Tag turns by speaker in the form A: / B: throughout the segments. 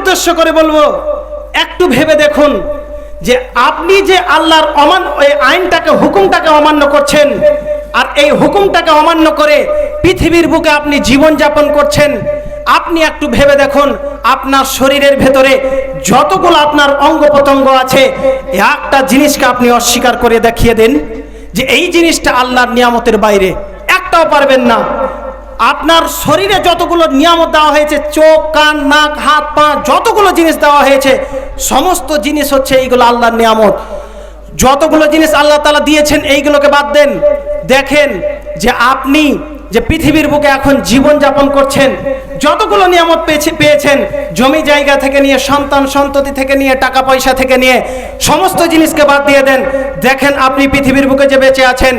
A: উদ্দেশ্য করে বলবো, একটু ভেবে দেখুন যে আপনি যে আল্লাহর আইনটাকে, হুকুমটাকে অমান্য করছেন, আর এই হুকুমটাকে অমান্য করে পৃথিবীর বুকে আপনি জীবন যাপন করছেন। আপনি একটু ভেবে দেখুন, আপনার শরীরের ভেতরে যতগুলো আপনার অঙ্গ প্রত্যঙ্গ আছে, একটা জিনিসকে আপনি অস্বীকার করে দেখিয়ে দেন যে এই জিনিসটা আল্লাহর নিয়ামতের বাইরে, একটাও পারবেন না। আপনার শরীরে যতগুলো নিয়ামত দেওয়া হয়েছে, চোখ, কান, নাক, হাত, পা, যতগুলো জিনিস দেওয়া হয়েছে, সমস্ত জিনিস হচ্ছে এইগুলো আল্লাহর নিয়ামত। যতগুলো জিনিস আল্লাহ তাআলা দিয়েছেন এইগুলোকে বাদ দেন। দেখেন যে আপনি যে পৃথিবীর বুকে এখন জীবন যাপন করছেন, যতগুলো নিয়ামত পেয়েছেন, জমি জায়গা থেকে নিয়ে, সন্তান সন্ততি থেকে নিয়ে, টাকা পয়সা থেকে নিয়ে, সমস্ত জিনিসকে বাদ দিয়ে দেন। দেখেন আপনি পৃথিবীর বুকে যে বেঁচে আছেন,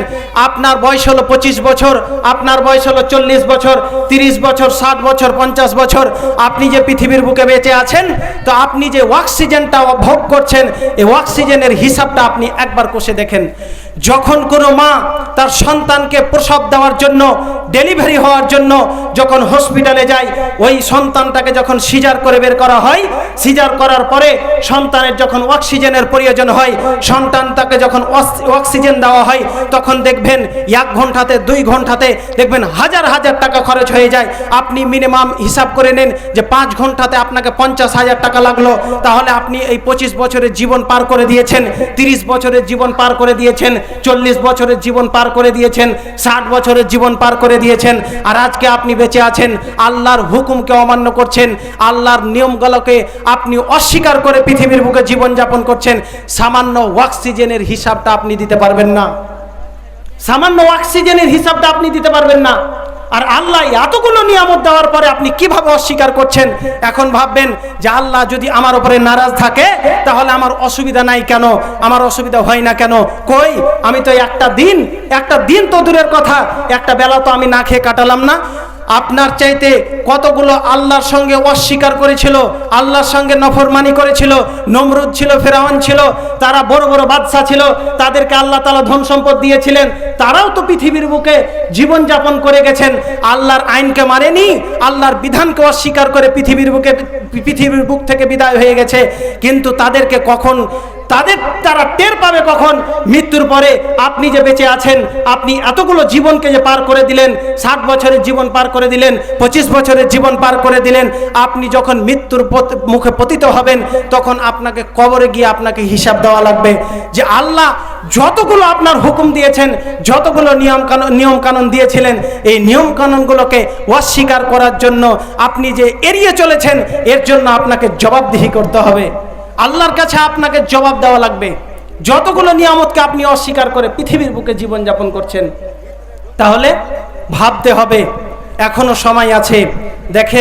A: আপনার বয়স হলো 25 বছর, আপনার বয়স হলো 40 বছর, 30 বছর, 60 বছর, 50 বছর। আপনি যে পৃথিবীর বুকে বেঁচে আছেন, তো আপনি যে অক্সিজেনটা ভোগ করছেন, এই অক্সিজেনের হিসাবটা আপনি একবার কষে দেখেন। যখন কোনো মা তার সন্তানকে প্রসব দেওয়ার জন্য, ডেলিভারি হওয়ার জন্য যখন হসপিটালে যায়, ওই সন্তানটাকে যখন সিজার করে বের করা হয়, সিজার করার পরে সন্তানের যখন অক্সিজেনের প্রয়োজন হয়, সন্তানটাকে যখন অক্সিজেন দেওয়া হয়, তখন দেখবেন 1 ঘন্টাতে, 2 ঘন্টাতে দেখবেন হাজার হাজার টাকা খরচ হয়ে যায়। আপনি মিনিমাম হিসাব করে নেন যে 5 ঘন্টাতে আপনাকে 50,000 টাকা লাগলো, তাহলে আপনি এই 25 বছরের জীবন পার করে দিয়েছেন, 30 বছরের জীবন পার করে দিয়েছেন, 40 বছরের জীবন পার করে দিয়েছেন, 60 বছরের জীবন পার করে দিয়েছেন। আর আজকে আপনি বেঁচে আছেন, আল্লাহর হুকুমকে অমান্য করছেন, আল্লাহর নিয়মগুলোকে আপনি অস্বীকার করে পৃথিবীর বুকে জীবন যাপন করছেন। সামান্য অক্সিজেনের হিসাবটা আপনি দিতে পারবেন না, সামান্য অক্সিজেনের হিসাবটা আপনি দিতে পারবেন না। আর আল্লাহ এতগুলো নিয়ামত দেওয়ার পরে আপনি কিভাবে অস্বীকার করছেন? এখন ভাববেন যে আল্লাহ যদি আমার উপরে নারাজ থাকে, তাহলে আমার অসুবিধা নাই কেন, আমার অসুবিধা হয় না কেন? কই, আমি তো একটা দিন তো দূরের কথা, একটা বেলা তো আমি না খেয়ে কাটালাম না। আপনার চাইতে কতগুলো আল্লাহর সঙ্গে অস্বীকার করেছিল, আল্লাহর সঙ্গে নফরমানি করেছিল। নমরুদ ছিল, ফেরাউন ছিল, তারা বড় বড় বাদশা ছিল, তাদেরকে আল্লাহ তাআলা ধন সম্পদ দিয়েছিলেন, তারাও তো পৃথিবীর বুকে জীবন যাপন করে গেছেন। আল্লাহর আইনকে মানেনি, আল্লাহর বিধানকে অস্বীকার করে পৃথিবীর বুক থেকে বিদায় হয়ে গেছে। কিন্তু তাদেরকে কখন তারা টের পাবে কখন? মৃত্যুর পরে। আপনি যে বেঁচে আছেন, আপনি এতগুলো জীবনকে যে পার করে দিলেন, 60 বছরের জীবন পার করে দিলেন, 25 বছরের জীবন পার করে দিলেন, আপনি যখন মৃত্যুর মুখে পতিত হবেন, তখন আপনাকে কবরে গিয়ে আপনাকে হিসাব দেওয়া লাগবে যে আল্লাহ যতগুলো আপনার হুকুম দিয়েছেন, যতগুলো নিয়ম কানুন দিয়েছিলেন, এই নিয়ম কানুনগুলোকে অস্বীকার করার জন্য আপনি যে এড়িয়ে চলেছেন, এর জন্য আপনাকে জবাবদিহি করতে হবে। আল্লাহর কাছে আপনাকে জবাব দেওয়া লাগবে। যতগুলো নিয়ামতকে আপনি অস্বীকার করে পৃথিবীর বুকে জীবন যাপন করছেন, তাহলে ভাবতে হবে, এখনো সময় আছে। দেখেন